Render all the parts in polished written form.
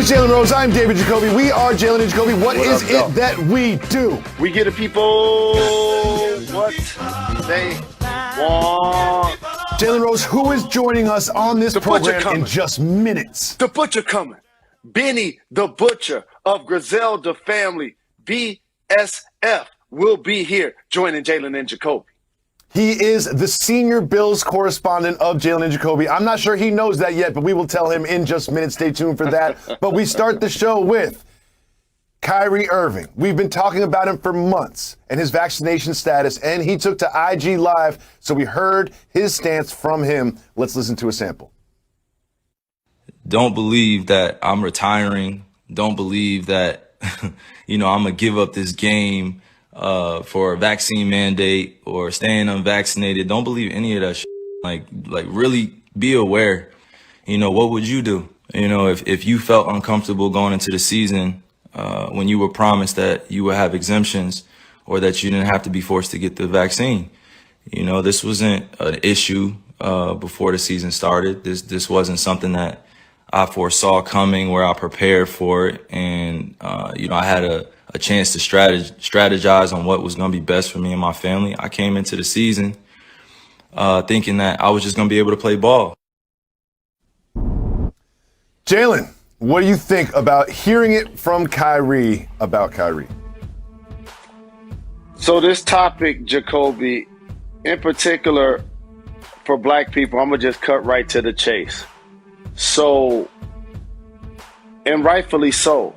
is Jalen Rose. I'm David Jacoby. We are Jalen and Jacoby. What is it that we do? We give the people what they want. Jalen Rose, who is joining us on this program in just minutes? The Butcher coming. Benny the Butcher of Griselda family, BSF, will be here joining Jalen and Jacoby. He is the senior Bills correspondent of Jalen and Jacoby. I'm not sure he knows that yet, but we will tell him in just minutes. Stay tuned for that. But we start the show with Kyrie Irving. We've been talking about him for months and his vaccination status, and he took to IG Live, so we heard his stance from him. Let's listen to a sample. Don't believe that I'm retiring. Don't believe that, I'm going to give up this game for a vaccine mandate or staying unvaccinated. Don't believe any of that shit. Like really be aware. What would you do? If you felt uncomfortable going into the season when you were promised that you would have exemptions or that you didn't have to be forced to get the vaccine. This wasn't an issue before the season started. This wasn't something that I foresaw coming, where I prepared for it. And, I had a chance to strategize on what was going to be best for me and my family. I came into the season thinking that I was just going to be able to play ball. Jalen, what do you think about hearing it from Kyrie about Kyrie? So this topic, Jacoby, in particular for black people, I'm going to just cut right to the chase. So, and rightfully so,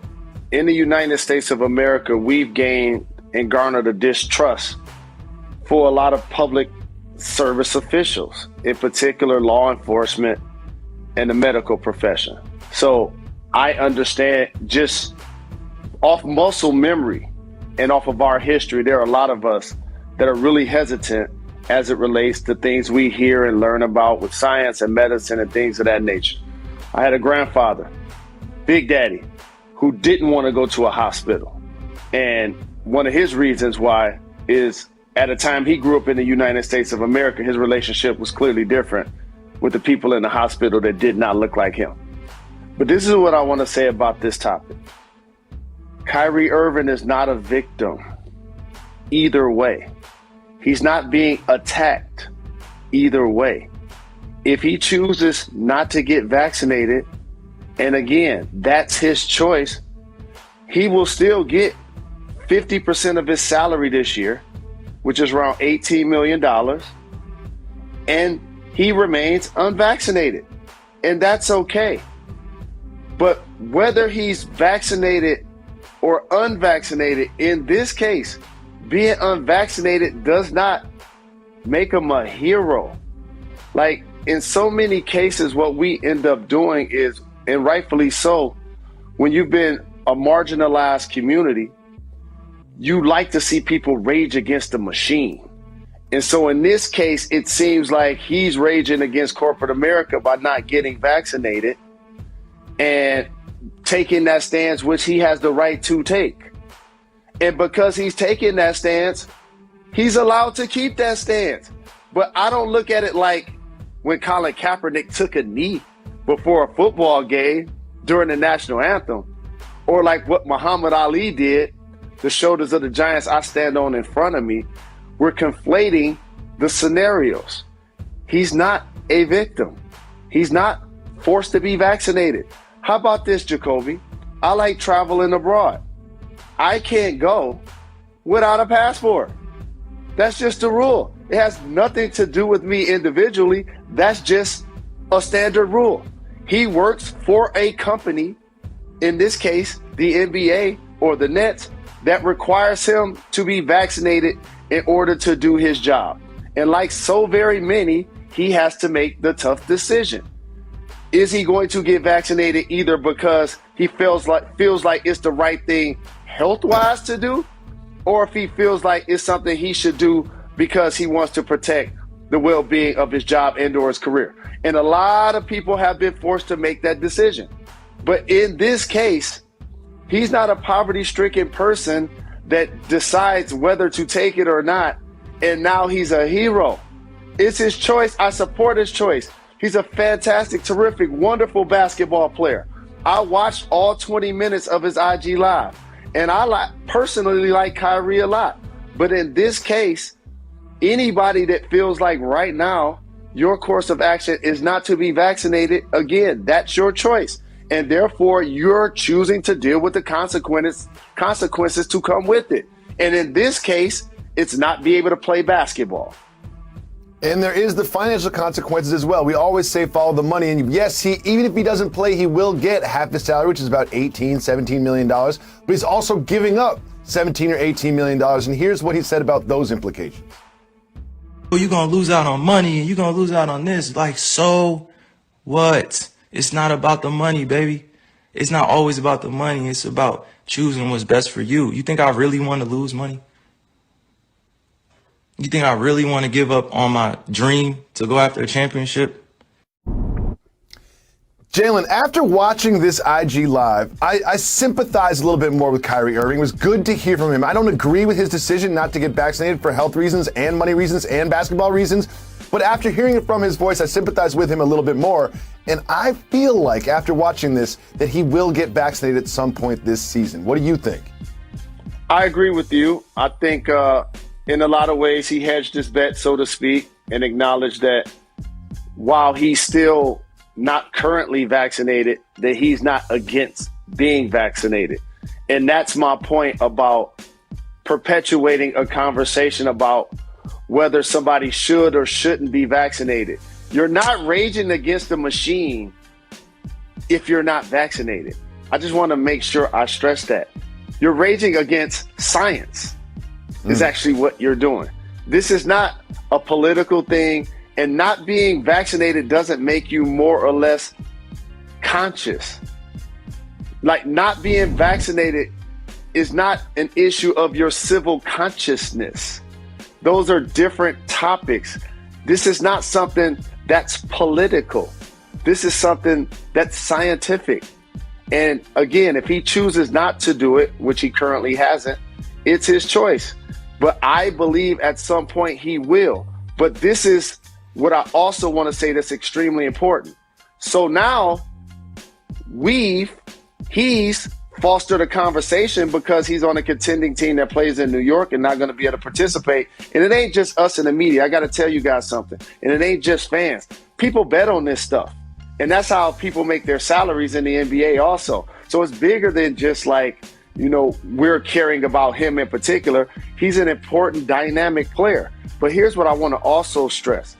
in the United States of America, we've gained and garnered a distrust for a lot of public service officials, in particular law enforcement and the medical profession. So I understand, just off muscle memory and off of our history, there are a lot of us that are really hesitant as it relates to things we hear and learn about with science and medicine and things of that nature. I had a grandfather, Big Daddy, who didn't want to go to a hospital. And one of his reasons why is, at a time he grew up in the United States of America, his relationship was clearly different with the people in the hospital that did not look like him. But this is what I want to say about this topic. Kyrie Irving is not a victim either way. He's not being attacked either way. If he chooses not to get vaccinated, and again, that's his choice, he will still get 50% of his salary this year, which is around $18 million, and he remains unvaccinated, and that's okay. But whether he's vaccinated or unvaccinated, in this case, being unvaccinated does not make him a hero. Like, in so many cases, what we end up doing is, and rightfully so, when you've been a marginalized community, you like to see people rage against the machine. And so in this case, it seems like he's raging against corporate America by not getting vaccinated and taking that stance, which he has the right to take. And because he's taking that stance, he's allowed to keep that stance. But I don't look at it like when Colin Kaepernick took a knee before a football game during the national anthem, or like what Muhammad Ali did, the shoulders of the giants I stand on in front of me. We're conflating the scenarios. He's not a victim. He's not forced to be vaccinated. How about this, Jacoby? I like traveling abroad. I can't go without a passport. That's just the rule. It has nothing to do with me individually. That's just a standard rule. He works for a company, in this case, the NBA or the Nets, that requires him to be vaccinated in order to do his job. And like so very many, he has to make the tough decision. Is he going to get vaccinated either because he feels like it's the right thing health-wise to do, or if he feels like it's something he should do because he wants to protect the well-being of his job and or his career? And a lot of people have been forced to make that decision. But in this case, he's not a poverty-stricken person that decides whether to take it or not, and now he's a hero. It's his choice. I support his choice. He's a fantastic, terrific, wonderful basketball player. I watched all 20 minutes of his IG Live, and I personally like Kyrie a lot. But in this case, anybody that feels like right now your course of action is not to be vaccinated, again, that's your choice. And therefore, you're choosing to deal with the consequences to come with it. And in this case, it's not be able to play basketball. And there is the financial consequences as well. We always say follow the money. And yes, even if he doesn't play, he will get half his salary, which is about $17 million. But he's also giving up $17 or $18 million. And here's what he said about those implications. Well, you're going to lose out on money and you're going to lose out on this. Like, so what? It's not about the money, baby. It's not always about the money. It's about choosing what's best for you. You think I really want to lose money? You think I really want to give up on my dream to go after a championship? Jalen, after watching this IG Live, I sympathize a little bit more with Kyrie Irving. It was good to hear from him. I don't agree with his decision not to get vaccinated for health reasons and money reasons and basketball reasons. But after hearing it from his voice, I sympathize with him a little bit more. And I feel like after watching this that he will get vaccinated at some point this season. What do you think? I agree with you. I think in a lot of ways he hedged his bet, so to speak, and acknowledged that while he's still not currently vaccinated, that he's not against being vaccinated. And that's my point about perpetuating a conversation about whether somebody should or shouldn't be vaccinated. You're not raging against the machine if you're not vaccinated. I just want to make sure I stress that. You're raging against science is actually what you're doing. This is not a political thing, and not being vaccinated doesn't make you more or less conscious. Like, not being vaccinated is not an issue of your civil consciousness. Those are different topics. This is not something that's political. This is something that's scientific. And again, if he chooses not to do it, which he currently hasn't, it's his choice. But I believe at some point he will. But this is what I also want to say that's extremely important. So now he's fostered a conversation because he's on a contending team that plays in New York and not going to be able to participate. And it ain't just us in the media. I got to tell you guys something. And it ain't just fans. People bet on this stuff. And that's how people make their salaries in the NBA also. So it's bigger than just like, you know, we're caring about him in particular. He's an important dynamic player. But here's what I want to also stress.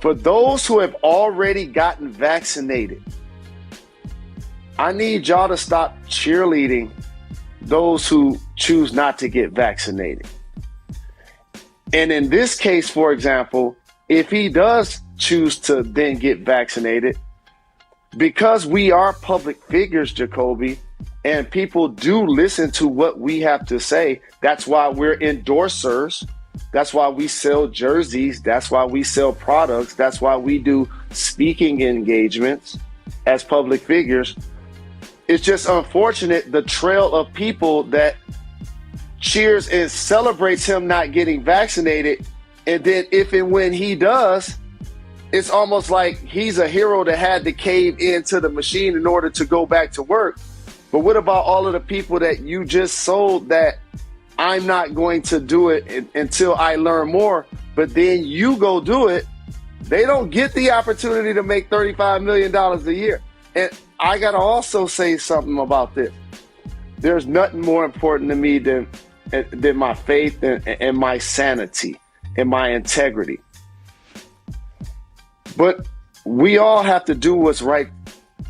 For those who have already gotten vaccinated, I need y'all to stop cheerleading those who choose not to get vaccinated. And in this case, for example, if he does choose to then get vaccinated, because we are public figures, Jacoby, and people do listen to what we have to say, that's why we're endorsers. That's why we sell jerseys. That's why we sell products. That's why we do speaking engagements as public figures. It's just unfortunate the trail of people that cheers and celebrates him not getting vaccinated. And then if and when he does, it's almost like he's a hero that had to cave into the machine in order to go back to work. But what about all of the people that you just sold that I'm not going to do it until I learn more, but then you go do it? They don't get the opportunity to make $35 million a year. And I got to also say something about this. There's nothing more important to me than my faith and my sanity and my integrity. But we all have to do what's right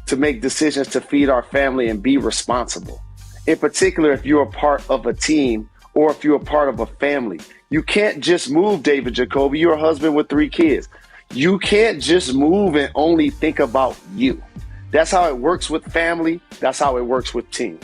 to make decisions to feed our family and be responsible. In particular, if you're a part of a team or if you're a part of a family. You can't just move, David Jacoby. You're a husband with 3 kids. You can't just move and only think about you. That's how it works with family. That's how it works with team.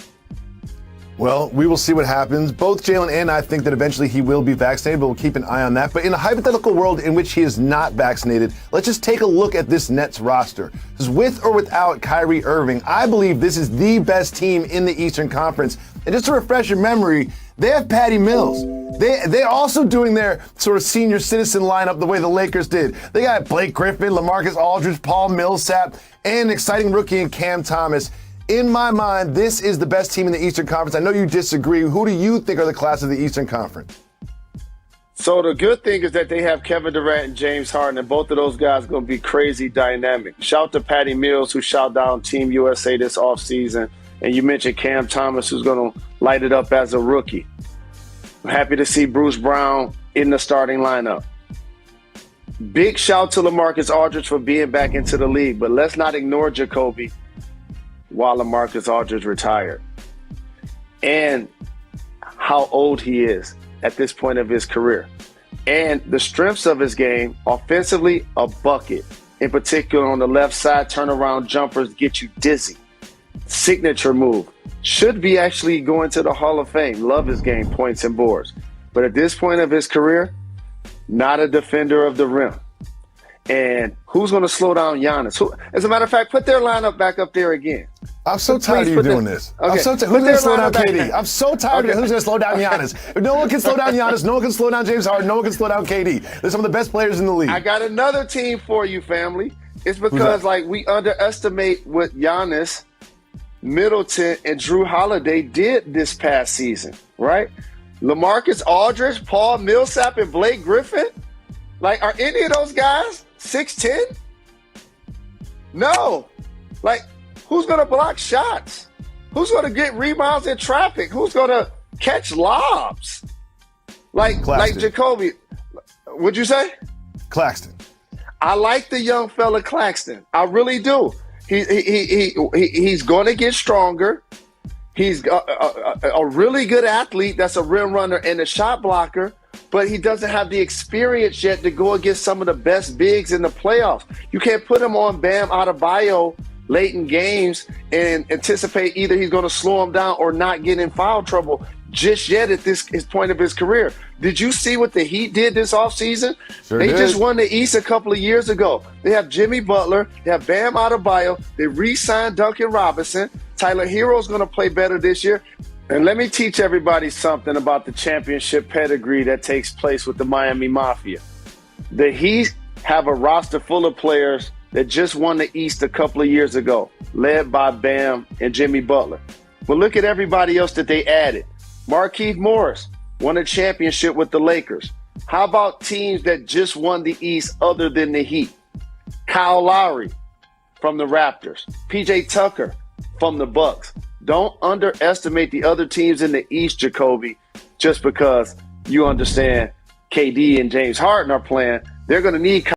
Well, we will see what happens. Both Jalen and I think that eventually he will be vaccinated, but we'll keep an eye on that. But in a hypothetical world in which he is not vaccinated, let's just take a look at this Nets roster. Because with or without Kyrie Irving, I believe this is the best team in the Eastern Conference. And just to refresh your memory, they have Patty Mills. They're also doing their sort of senior citizen lineup the way the Lakers did. They got Blake Griffin, LaMarcus Aldridge, Paul Millsap, and an exciting rookie in Cam Thomas. In my mind, this is the best team in the Eastern Conference. I know you disagree. Who do you think are the class of the Eastern Conference? So the good thing is that they have Kevin Durant and James Harden, and both of those guys are going to be crazy dynamic. Shout to Patty Mills, who shot down Team USA this offseason. And you mentioned Cam Thomas, who's going to light it up as a rookie. I'm happy to see Bruce Brown in the starting lineup. Big shout to LaMarcus Aldridge for being back into the league, but let's not ignore Jacoby while LaMarcus Aldridge retired. And how old he is at this point of his career. And the strengths of his game, offensively, a bucket. In particular, on the left side, turnaround jumpers get you dizzy. Signature move. Should be actually going to the Hall of Fame. Love his game, points and boards. But at this point of his career, not a defender of the rim. And who's going to slow down Giannis? As a matter of fact, put their lineup back up there again. I'm so tired of you doing this. Okay. I'm so tired. Who's going to slow down KD? I'm so tired of it. Who's going to slow down Giannis? If no one can slow down Giannis, no one can slow down James Harden, no one can slow down KD. They're some of the best players in the league. I got another team for you, family. It's because we underestimate what Giannis, Middleton, and Drew Holiday did this past season, right? LaMarcus Aldridge, Paul Millsap, and Blake Griffin. Are any of those guys 6'10"? No. Who's going to block shots? Who's going to get rebounds in traffic? Who's going to catch lobs? Like Jacoby. What'd you say? Claxton. I like the young fella Claxton. I really do. He's going to get stronger. He's a really good athlete that's a rim runner and a shot blocker, but he doesn't have the experience yet to go against some of the best bigs in the playoffs. You can't put him on Bam Adebayo late in games and anticipate either he's going to slow him down or not get in foul trouble just yet at his point of his career. Did you see what the Heat did this offseason? They just won the East a couple of years ago. They have Jimmy Butler. They have Bam Adebayo. They re-signed Duncan Robinson. Tyler Hero's going to play better this year. And let me teach everybody something about the championship pedigree that takes place with the Miami Mafia. The Heat have a roster full of players that just won the East a couple of years ago, led by Bam and Jimmy Butler. But look at everybody else that they added. Markieff Morris won a championship with the Lakers. How about teams that just won the East other than the Heat? Kyle Lowry from the Raptors. PJ Tucker from the Bucks. Don't underestimate the other teams in the East, Jacoby, just because you understand KD and James Harden are playing. They're going to need